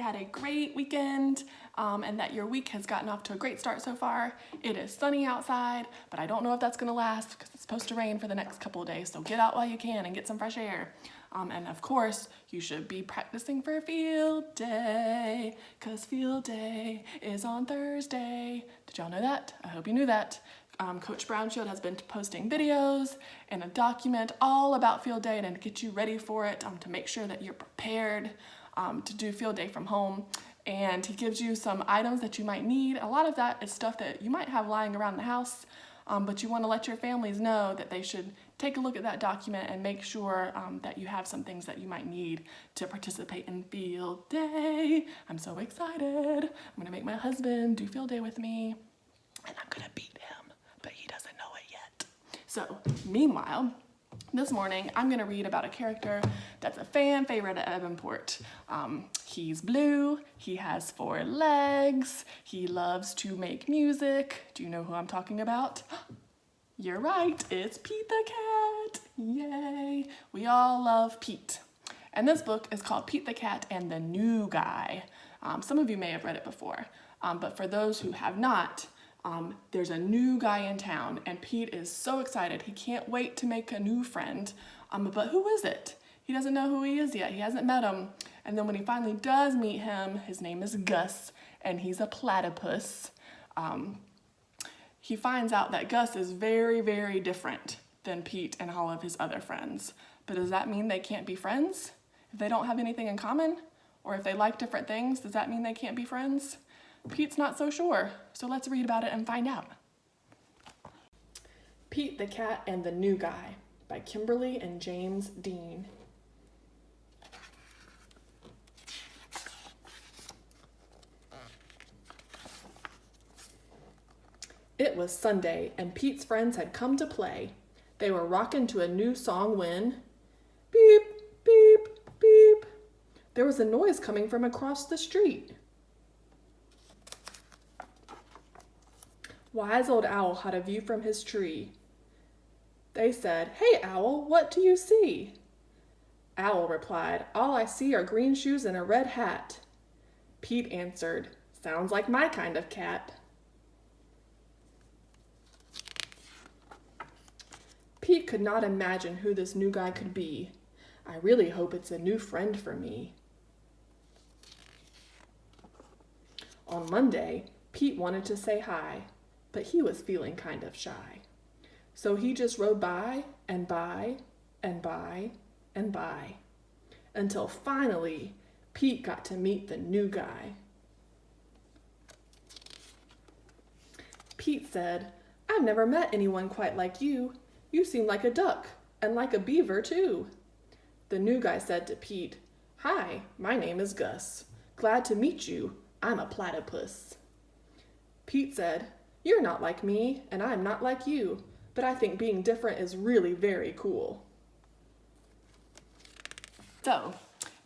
had a great weekend and that your week has gotten off to a great start so far. It is sunny outside, but I don't know if that's gonna last because it's supposed to rain for the next couple of days, so get out while you can and get some fresh air. And of course, you should be practicing for field day, because field day is on Thursday. Did y'all know that? I hope you knew that. Coach Brownshield has been posting videos and a document all about field day and to get you ready for it, to make sure that you're prepared to do field day from home. And he gives you some items that you might need. A lot of that is stuff that you might have lying around the house, but you want to let your families know that they should take a look at that document and make sure that you have some things that you might need to participate in field day. I'm so excited. I'm gonna make my husband do field day with me, and I'm gonna beat him, but he doesn't know it yet. So, meanwhile, this morning I'm gonna read about a character that's a fan favorite at Evanport. He's blue, he has 4 legs, he loves to make music. Do you know who I'm talking about? You're right, it's Pete the Cat. Yay! We all love Pete. And this book is called Pete the Cat and the New Guy. Some of you may have read it before, but for those who have not, there's a new guy in town, and Pete is so excited. He can't wait to make a new friend, but who is it? He doesn't know who he is yet. He hasn't met him. And then when he finally does meet him, his name is Gus, and he's a platypus. He finds out that Gus is very, very different than Pete and all of his other friends. But does that mean they can't be friends? If they don't have anything in common, or if they like different things, does that mean they can't be friends? Pete's not so sure, so let's read about it and find out. Pete the Cat and the New Guy by Kimberly and James Dean. It was Sunday, and Pete's friends had come to play. They were rocking to a new song when, beep, beep, beep, there was a noise coming from across the street. Wise Old Owl had a view from his tree. They said, "Hey, Owl, what do you see?" Owl replied, "All I see are green shoes and a red hat." Pete answered, "Sounds like my kind of cat." Pete could not imagine who this new guy could be. "I really hope it's a new friend for me." On Monday, Pete wanted to say hi, but he was feeling kind of shy. So he just rode by and by and by and by, until finally Pete got to meet the new guy. Pete said, "I've never met anyone quite like you. You seem like a duck, and like a beaver too." The new guy said to Pete, "Hi, my name is Gus. Glad to meet you. I'm a platypus." Pete said, "You're not like me, and I'm not like you, but I think being different is really very cool." So,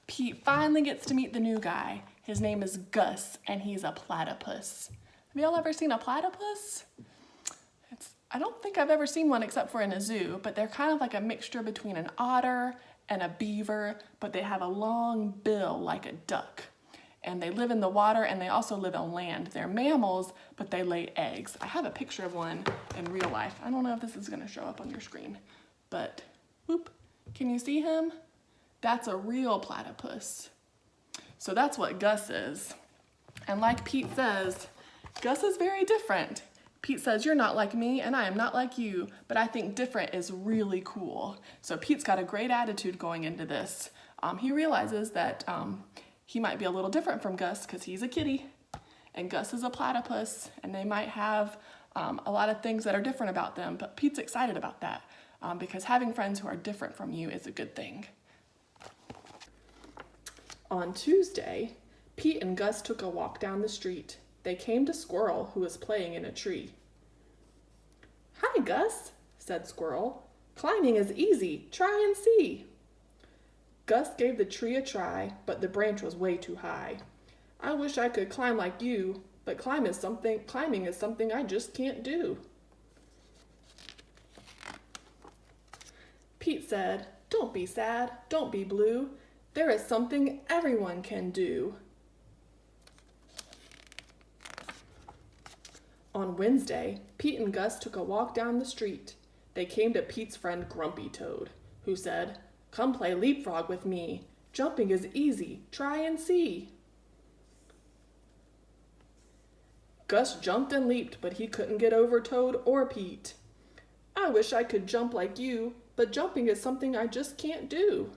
Pete finally gets to meet the new guy. His name is Gus, and he's a platypus. Have y'all ever seen a platypus? I don't think I've ever seen one except for in a zoo, but they're kind of like a mixture between an otter and a beaver, but they have a long bill like a duck. And they live in the water and they also live on land. They're mammals, but they lay eggs. I have a picture of one in real life. I don't know if this is gonna show up on your screen, but whoop, can you see him? That's a real platypus. So that's what Gus is. And like Pete says, Gus is very different. Pete says, "You're not like me and I am not like you, but I think different is really cool." So Pete's got a great attitude going into this. He realizes that he might be a little different from Gus because he's a kitty and Gus is a platypus, and they might have a lot of things that are different about them, but Pete's excited about that because having friends who are different from you is a good thing. On Tuesday, Pete and Gus took a walk down the street. They came to Squirrel, who was playing in a tree. "Hi, Gus," said Squirrel. "Climbing is easy. Try and see." Gus gave the tree a try, but the branch was way too high. "I wish I could climb like you, but climbing is something I just can't do." Pete said, "Don't be sad, don't be blue. There is something everyone can do." On Wednesday, Pete and Gus took a walk down the street. They came to Pete's friend Grumpy Toad, who said, "Come play leapfrog with me. Jumping is easy. Try and see." Gus jumped and leaped, but he couldn't get over Toad or Pete. "I wish I could jump like you, but jumping is something I just can't do."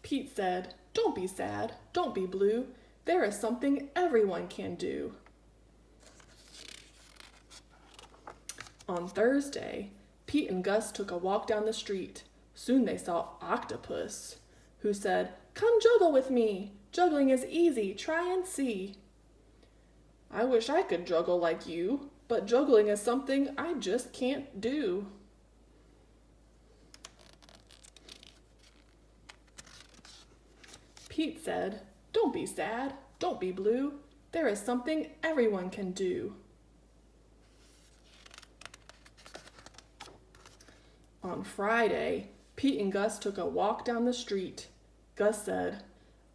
Pete said, "Don't be sad. Don't be blue. There is something everyone can do." On Thursday, Pete and Gus took a walk down the street. Soon they saw Octopus, who said, "Come juggle with me. Juggling is easy. Try and see." "I wish I could juggle like you, but juggling is something I just can't do." Pete said, "Don't be sad. Don't be blue. There is something everyone can do." On Friday, Pete and Gus took a walk down the street. Gus said,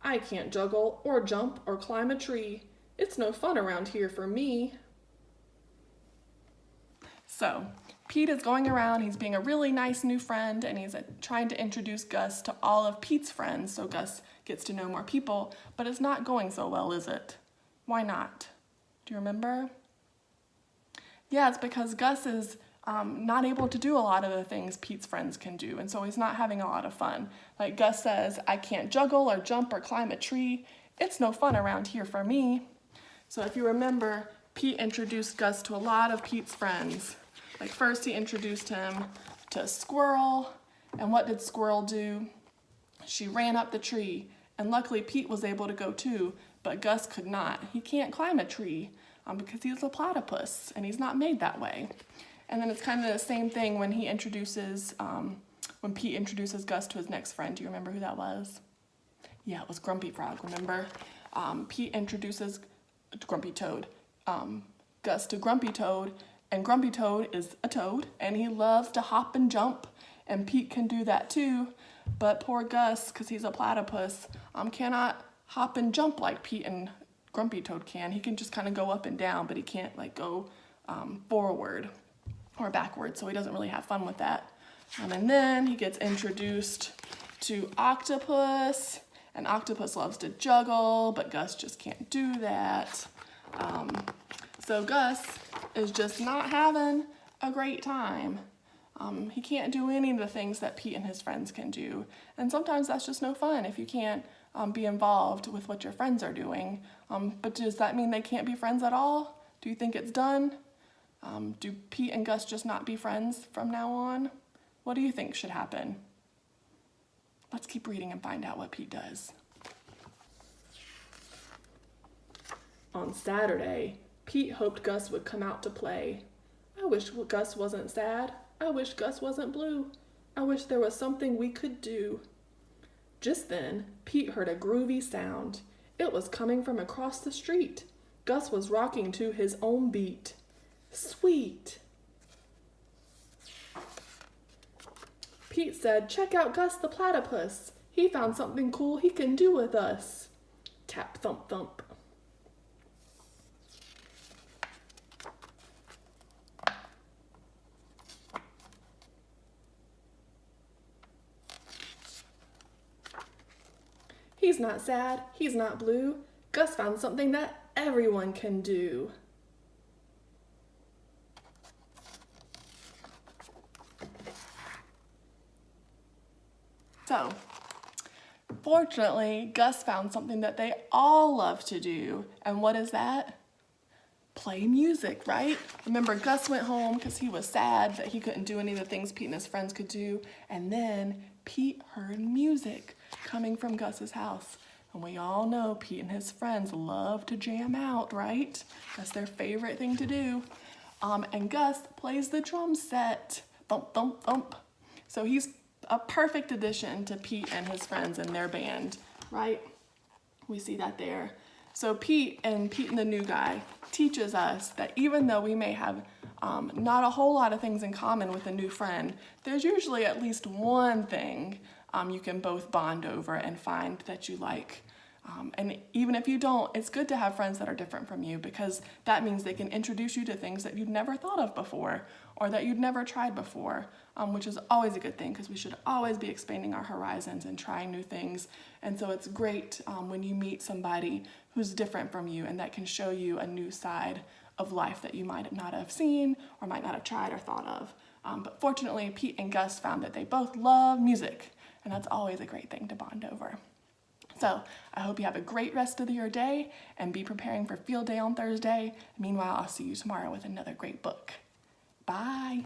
"I can't juggle or jump or climb a tree. It's no fun around here for me." So, Pete is going around, he's being a really nice new friend, and he's trying to introduce Gus to all of Pete's friends so Gus gets to know more people, but it's not going so well, is it? Why not? Do you remember? Yeah, it's because Gus is not able to do a lot of the things Pete's friends can do, and so he's not having a lot of fun. Like Gus says, "I can't juggle or jump or climb a tree. It's no fun around here for me." So if you remember, Pete introduced Gus to a lot of Pete's friends. Like first he introduced him to Squirrel, and what did Squirrel do? She ran up the tree, and luckily Pete was able to go too, but Gus could not. He can't climb a tree because he's a platypus, and he's not made that way. And then it's kind of the same thing when he introduces, when Pete introduces Gus to his next friend. Do you remember who that was? Yeah, it was Grumpy Frog, remember? Pete introduces Grumpy Toad, Gus to Grumpy Toad, and Grumpy Toad is a toad, and he loves to hop and jump, and Pete can do that too, but poor Gus, because he's a platypus, cannot hop and jump like Pete and Grumpy Toad can. He can just kind of go up and down, but he can't like go forward or backwards, so he doesn't really have fun with that. And then he gets introduced to Octopus, and Octopus loves to juggle, but Gus just can't do that. So Gus is just not having a great time. He can't do any of the things that Pete and his friends can do, and sometimes that's just no fun if you can't be involved with what your friends are doing. But does that mean they can't be friends at all? Do you think it's done? Do Pete and Gus just not be friends from now on? What do you think should happen? Let's keep reading and find out what Pete does. On Saturday, Pete hoped Gus would come out to play. "I wish Gus wasn't sad. I wish Gus wasn't blue. I wish there was something we could do." Just then, Pete heard a groovy sound. It was coming from across the street. Gus was rocking to his own beat. Sweet. Pete said, "Check out Gus the platypus. He found something cool he can do with us." Tap, thump, thump. He's not sad. He's not blue. Gus found something that everyone can do. So, fortunately, Gus found something that they all love to do. And what is that? Play music, right? Remember, Gus went home because he was sad that he couldn't do any of the things Pete and his friends could do. And then Pete heard music coming from Gus's house. And we all know Pete and his friends love to jam out, right? That's their favorite thing to do. And Gus plays the drum set. Thump, thump, thump. So he's a perfect addition to Pete and his friends and their band, right? We see that there. So Pete and the New Guy teaches us that even though we may have not a whole lot of things in common with a new friend, there's usually at least one thing you can both bond over and find that you like. And even if you don't, it's good to have friends that are different from you, because that means they can introduce you to things that you'd never thought of before or that you'd never tried before, which is always a good thing, because we should always be expanding our horizons and trying new things. And so it's great when you meet somebody who's different from you and that can show you a new side of life that you might not have seen or might not have tried or thought of. But fortunately, Pete and Gus found that they both love music, and that's always a great thing to bond over. So I hope you have a great rest of your day and be preparing for field day on Thursday. Meanwhile, I'll see you tomorrow with another great book. Bye.